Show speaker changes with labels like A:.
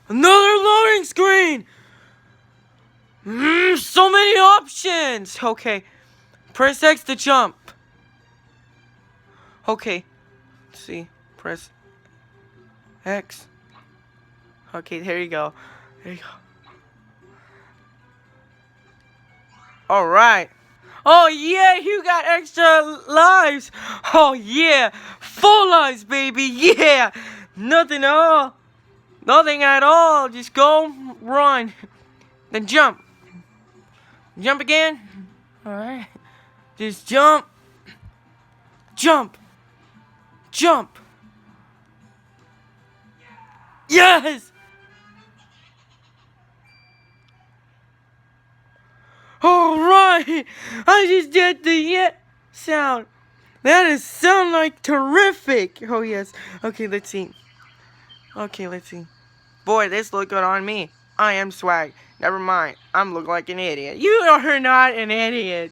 A: Another loading screen! So many options! Okay. Press X to jump. Okay. Let's see. Press X. Okay, there you go. There you go. Alright. Oh yeah, you got extra lives. Oh yeah. Full lives, baby. Yeah. Nothing at all. Nothing at all. Just go, run. Then jump. Jump again. Alright. Just jump. Jump. Jump. Yes! Alright! I just did the yeah sound. That is sound like terrific. Oh yes. Okay, let's see. Okay, let's see. Boy, this look good on me. I am swag. Never mind. I'm looking like an idiot. You are not an idiot.